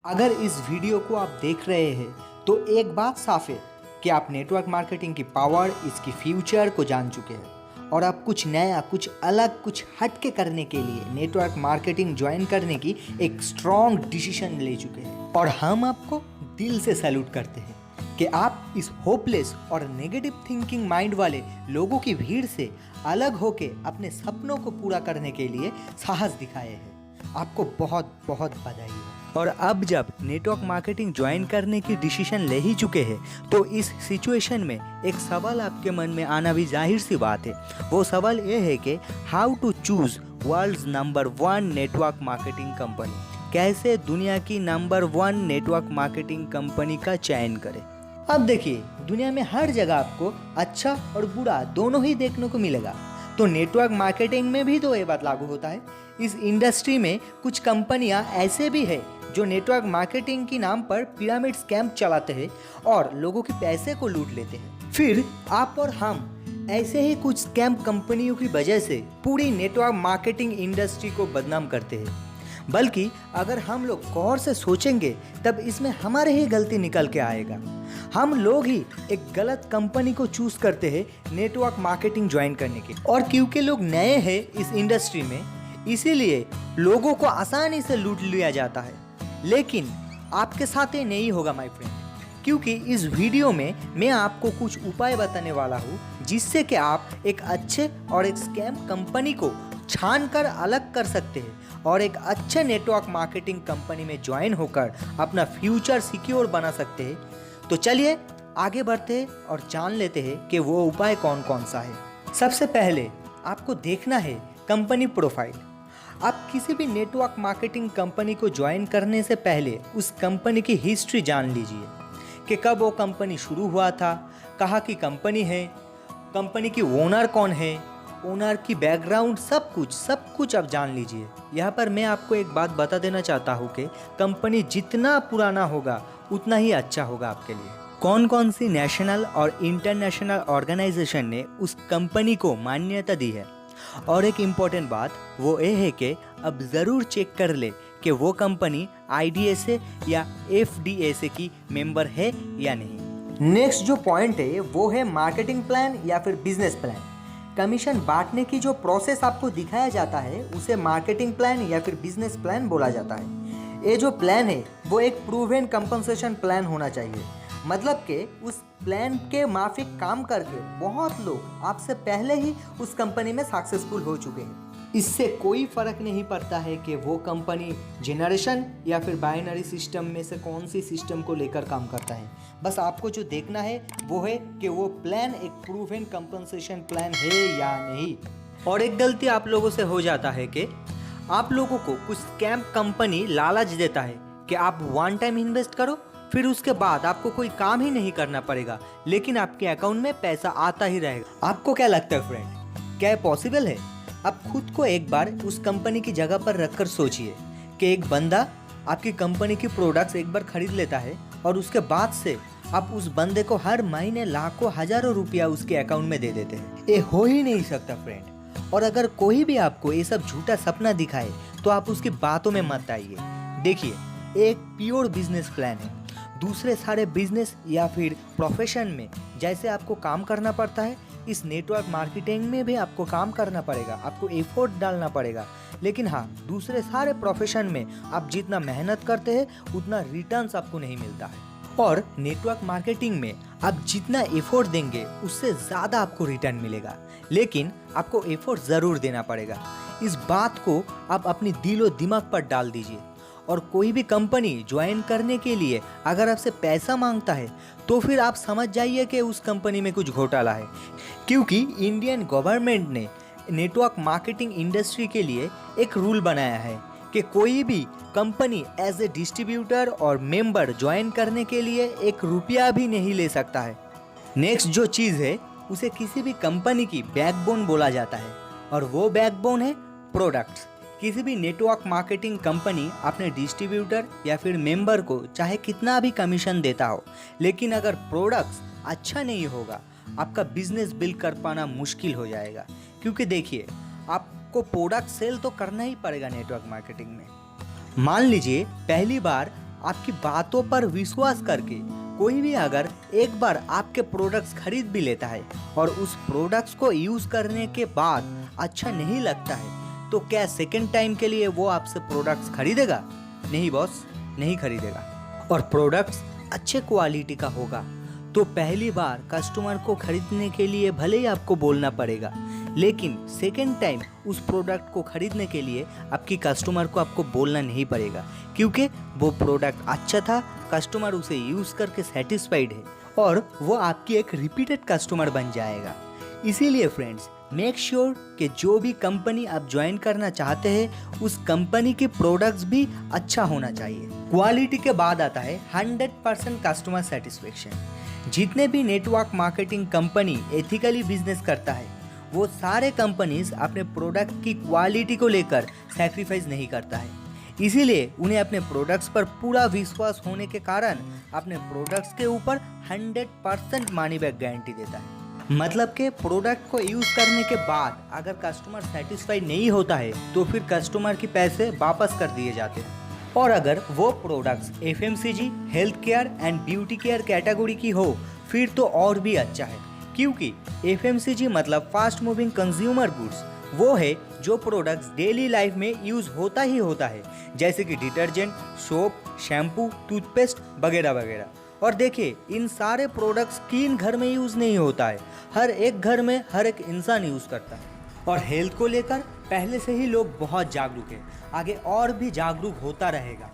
अगर इस वीडियो को आप देख रहे हैं तो एक बात साफ है कि आप नेटवर्क मार्केटिंग की पावर, इसकी फ्यूचर को जान चुके हैं और आप कुछ नया, कुछ अलग, कुछ हटके करने के लिए नेटवर्क मार्केटिंग ज्वाइन करने की एक स्ट्रॉन्ग डिसीजन ले चुके हैं। और हम आपको दिल से सैल्यूट करते हैं कि आप इस होपलेस और नेगेटिव थिंकिंग माइंड वाले लोगों की भीड़ से अलग होके अपने सपनों को पूरा करने के लिए साहस दिखाए हैं। आपको बहुत बहुत बधाई हो। और अब जब नेटवर्क मार्केटिंग ज्वाइन करने की डिसीजन ले ही चुके हैं तो इस सिचुएशन में एक सवाल आपके मन में आना भी जाहिर सी बात है। वो सवाल ये है कि how to choose world's number 1 network marketing company. कैसे दुनिया की नंबर 1 नेटवर्क मार्केटिंग कंपनी का चयन करें। अब देखिए, दुनिया में हर जगह आपको अच्छा और बुरा दोनों ही देखने को मिलेगा, तो नेटवर्क मार्केटिंग में भी तो ये बात लागू होता है। इस इंडस्ट्री में कुछ कंपनियां ऐसे भी है जो नेटवर्क मार्केटिंग के नाम पर पिरामिड स्कैम चलाते हैं और लोगों के पैसे को लूट लेते हैं। फिर आप और हम ऐसे ही कुछ स्कैम कंपनियों की वजह से पूरी नेटवर्क मार्केटिंग इंडस्ट्री को बदनाम करते हैं। बल्कि अगर हम लोग गौर से सोचेंगे तब इसमें हमारे ही गलती निकल के आएगा। हम लोग ही एक गलत कंपनी को चूज करते हैं नेटवर्क मार्केटिंग ज्वाइन करने के, और क्योंकि लोग नए हैं इस इंडस्ट्री में इसीलिए लोगों को आसानी से लूट लिया जाता है। लेकिन आपके साथ ये नहीं होगा माय फ्रेंड, क्योंकि इस वीडियो में मैं आपको कुछ उपाय बताने वाला हूँ जिससे कि आप एक अच्छे और एक स्कैम कंपनी को छान कर अलग कर सकते हैं और एक अच्छे नेटवर्क मार्केटिंग कंपनी में ज्वाइन होकर अपना फ्यूचर सिक्योर बना सकते हैं। तो चलिए आगे बढ़ते हैं और जान लेते हैं कि वो उपाय कौन कौन सा है। सबसे पहले आपको देखना है कंपनी प्रोफाइल। आप किसी भी नेटवर्क मार्केटिंग कंपनी को ज्वाइन करने से पहले उस कंपनी की हिस्ट्री जान लीजिए कि कब वो कंपनी शुरू हुआ था, कहाँ की कंपनी है, कंपनी की ओनर कौन है, ओनर की बैकग्राउंड, सब कुछ आप जान लीजिए। यहाँ पर मैं आपको एक बात बता देना चाहता हूँ कि कंपनी जितना पुराना होगा उतना ही अच्छा होगा आपके लिए। कौन कौन सी नेशनल और इंटरनेशनल ऑर्गेनाइजेशन ने उस कंपनी को मान्यता दी है, और एक इम्पॉर्टेंट बात वो ये है कि अब ज़रूर चेक कर ले कि वो कंपनी IDSA या FDSA की मेंबर है या नहीं। नेक्स्ट जो पॉइंट है वो है मार्केटिंग प्लान या फिर बिजनेस प्लान। कमीशन बांटने की जो प्रोसेस आपको दिखाया जाता है उसे मार्केटिंग प्लान या फिर बिजनेस प्लान बोला जाता है। ये जो प्लान है वो एक प्रूवन कंपनसेशन प्लान होना चाहिए, मतलब कि उस प्लान के माफिक काम करके बहुत लोग आपसे पहले ही उस कंपनी में सक्सेसफुल हो चुके हैं। इससे कोई फर्क नहीं पड़ता है कि वो कंपनी जनरेशन या फिर बाइनरी सिस्टम में से कौन सी सिस्टम को लेकर काम करता है। बस आपको जो देखना है वो है कि वो प्लान एक प्रूवन कंपनसेशन प्लान है या नहीं। और एक गलती आप लोगों से हो जाता है कि आप लोगों को कुछ स्कैम कंपनी लालच देता है कि आप वन टाइम इन्वेस्ट करो, फिर उसके बाद आपको कोई काम ही नहीं करना पड़ेगा, लेकिन आपके अकाउंट में पैसा आता ही रहेगा। आपको क्या लगता है फ्रेंड, क्या ये पॉसिबल है? आप खुद को एक बार उस कंपनी की जगह पर रखकर सोचिए कि एक बंदा आपकी कंपनी की प्रोडक्ट्स एक बार खरीद लेता है और उसके बाद से आप उस बंदे को हर महीने लाखों हजारों रुपया उसके अकाउंट में दे देते हैं। ये हो ही नहीं सकता फ्रेंड। और अगर कोई भी आपको ये सब झूठा सपना दिखाए तो आप उसकी बातों में मत आइए। देखिए, एक प्योर बिजनेस प्लान है। दूसरे सारे बिजनेस या फिर प्रोफेशन में जैसे आपको काम करना पड़ता है, इस नेटवर्क मार्केटिंग में भी आपको काम करना पड़ेगा, आपको एफर्ट डालना पड़ेगा। लेकिन हाँ, दूसरे सारे प्रोफेशन में आप जितना मेहनत करते हैं उतना रिटर्न्स आपको नहीं मिलता है। और नेटवर्क मार्केटिंग में आप जितना एफर्ट देंगे उससे ज़्यादा आपको रिटर्न मिलेगा, लेकिन आपको एफर्ट ज़रूर देना पड़ेगा। इस बात को आप अपनी दिलो दिमाग पर डाल दीजिए। और कोई भी कंपनी ज्वाइन करने के लिए अगर आपसे पैसा मांगता है तो फिर आप समझ जाइए कि उस कंपनी में कुछ घोटाला है, क्योंकि इंडियन गवर्नमेंट ने नेटवर्क मार्केटिंग इंडस्ट्री के लिए एक रूल बनाया है कि कोई भी कंपनी एज ए डिस्ट्रीब्यूटर और मेंबर ज्वाइन करने के लिए 1 रुपया भी नहीं ले सकता है। नेक्स्ट जो चीज़ है उसे किसी भी कंपनी की बैकबोन बोला जाता है, और वो बैकबोन है प्रोडक्ट्स। किसी भी नेटवर्क मार्केटिंग कंपनी अपने डिस्ट्रीब्यूटर या फिर मेंबर को चाहे कितना भी कमीशन देता हो, लेकिन अगर प्रोडक्ट्स अच्छा नहीं होगा आपका बिजनेस बिल्ड कर पाना मुश्किल हो जाएगा। क्योंकि देखिए, आपको प्रोडक्ट सेल तो करना ही पड़ेगा नेटवर्क मार्केटिंग में। मान लीजिए पहली बार आपकी बातों पर विश्वास करके कोई भी अगर एक बार आपके प्रोडक्ट्स खरीद भी लेता है और उस प्रोडक्ट्स को यूज़ करने के बाद अच्छा नहीं लगता है, तो क्या सेकेंड टाइम के लिए वो आपसे प्रोडक्ट्स खरीदेगा? नहीं बॉस, नहीं खरीदेगा। और प्रोडक्ट्स अच्छे क्वालिटी का होगा तो पहली बार कस्टमर को खरीदने के लिए भले ही आपको बोलना पड़ेगा, लेकिन सेकेंड टाइम उस प्रोडक्ट को खरीदने के लिए आपकी कस्टमर को आपको बोलना नहीं पड़ेगा, क्योंकि वो प्रोडक्ट अच्छा था, कस्टमर उसे यूज़ करके सेटिस्फाइड है और वो आपकी एक रिपीटेड कस्टमर बन जाएगा। इसीलिए फ्रेंड्स, मेक श्योर कि जो भी कंपनी आप ज्वाइन करना चाहते हैं उस कंपनी की प्रोडक्ट्स भी अच्छा होना चाहिए। क्वालिटी के बाद आता है 100% कस्टमर सेटिस्फेक्शन। जितने भी network marketing company ethically business करता है वो सारे कंपनीज अपने प्रोडक्ट की क्वालिटी को लेकर सैक्रिफाइस नहीं करता है। इसीलिए उन्हें अपने प्रोडक्ट्स पर पूरा विश्वास होने के कारण अपने प्रोडक्ट्स के ऊपर 100% मनी बैक गारंटी देता है। मतलब कि प्रोडक्ट को यूज़ करने के बाद अगर कस्टमर सेटिस्फाइड नहीं होता है तो फिर कस्टमर के पैसे वापस कर दिए जाते हैं। और अगर वो products FMCG, health care and beauty care category की हो फिर तो और भी अच्छा है, क्योंकि FMCG मतलब फास्ट मूविंग कंज्यूमर गुड्स वो है जो प्रोडक्ट्स डेली लाइफ में यूज़ होता ही होता है, जैसे कि डिटर्जेंट, सोप, शैम्पू, टूथपेस्ट वगैरह वगैरह। और देखिए, इन सारे प्रोडक्ट्स किन घर में यूज़ नहीं होता है, हर एक घर में हर एक इंसान यूज़ करता है। और हेल्थ को लेकर पहले से ही लोग बहुत जागरूक हैं, आगे और भी जागरूक होता रहेगा।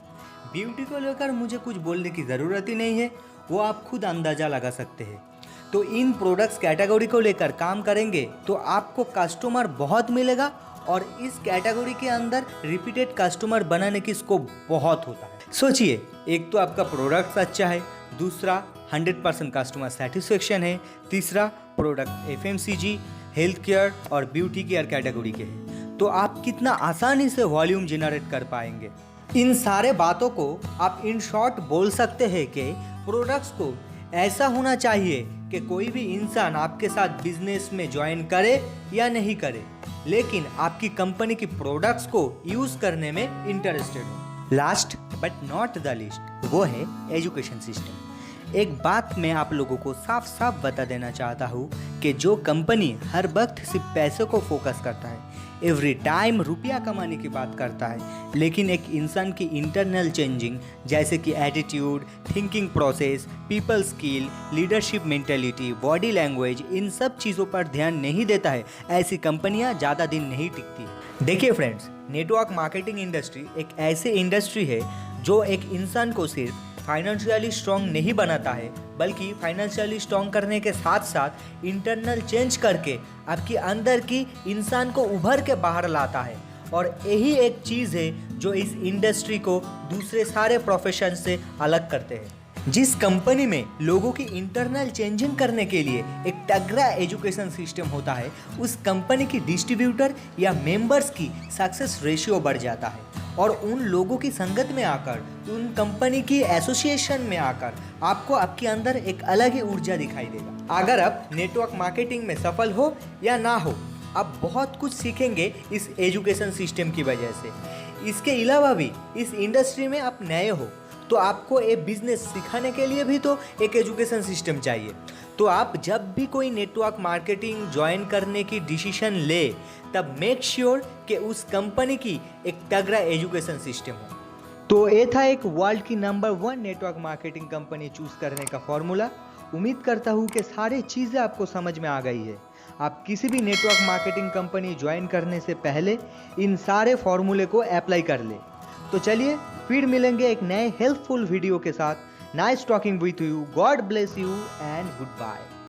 ब्यूटी को लेकर मुझे कुछ बोलने की ज़रूरत ही नहीं है, वो आप खुद अंदाज़ा लगा सकते हैं। तो इन प्रोडक्ट्स कैटेगरी को लेकर काम करेंगे तो आपको कस्टमर बहुत मिलेगा और इस कैटेगरी के अंदर रिपीटेड कस्टमर बनाने की स्कोप बहुत होता है। सोचिए, एक तो आपका प्रोडक्ट्स अच्छा है, दूसरा 100% कस्टमर सेटिस्फेक्शन है, तीसरा प्रोडक्ट FMCG, हेल्थ केयर और ब्यूटी केयर कैटेगरी के हैं, तो आप कितना आसानी से वॉल्यूम जनरेट कर पाएंगे। इन सारे बातों को आप इन शॉर्ट बोल सकते हैं कि प्रोडक्ट्स को ऐसा होना चाहिए कि कोई भी इंसान आपके साथ बिजनेस में ज्वाइन करे या नहीं करे, लेकिन आपकी कंपनी की प्रोडक्ट्स को यूज़ करने में इंटरेस्टेड हो। Last but not the least वो है एजुकेशन सिस्टम। एक बात मैं आप लोगों को साफ साफ बता देना चाहता हूँ कि जो कंपनी हर वक्त सिर्फ पैसे को फोकस करता है, एवरी टाइम रुपया कमाने की बात करता है, लेकिन एक इंसान की इंटरनल चेंजिंग जैसे कि attitude, thinking process, people skill, leadership mentality, body language, इन सब चीज़ों पर ध्यान नहीं देता है, ऐसी कंपनियां ज़्यादा दिन नहीं टिकती। देखिए फ्रेंड्स, नेटवर्क मार्केटिंग इंडस्ट्री एक ऐसी इंडस्ट्री है जो एक इंसान को सिर्फ फाइनेंशियली स्ट्रॉन्ग नहीं बनाता है, बल्कि फाइनेंशियली स्ट्रॉन्ग करने के साथ साथ इंटरनल चेंज करके आपकी अंदर की इंसान को उभर के बाहर लाता है। और यही एक चीज़ है जो इस इंडस्ट्री को दूसरे सारे प्रोफेशन से अलग करते हैं। जिस कंपनी में लोगों की इंटरनल चेंजिंग करने के लिए एक तगड़ा एजुकेशन सिस्टम होता है, उस कंपनी की डिस्ट्रीब्यूटर या मेंबर्स की सक्सेस रेशियो बढ़ जाता है और उन लोगों की संगत में आकर, उन कंपनी की एसोसिएशन में आकर आपको आपके अंदर एक अलग ही ऊर्जा दिखाई देगा। अगर आप नेटवर्क मार्केटिंग में सफल हो या ना हो, आप बहुत कुछ सीखेंगे इस एजुकेशन सिस्टम की वजह से। इसके अलावा भी इस इंडस्ट्री में आप नए हो तो आपको ये बिजनेस सिखाने के लिए भी तो एक एजुकेशन सिस्टम चाहिए। तो आप जब भी कोई नेटवर्क मार्केटिंग ज्वाइन करने की डिसीजन ले, तब मेक श्योर कि उस कंपनी की एक तगड़ा एजुकेशन सिस्टम हो। तो ये था एक वर्ल्ड की number 1 network marketing company choose करने का फॉर्मूला। उम्मीद करता हूँ कि सारी चीज़ें आपको समझ में आ गई है। आप किसी भी नेटवर्क मार्केटिंग कंपनी ज्वाइन करने से पहले इन सारे फॉर्मूले को अप्लाई कर ले। तो चलिए फिर मिलेंगे एक नए हेल्पफुल वीडियो के साथ। Nice talking with you, God bless you and good bye.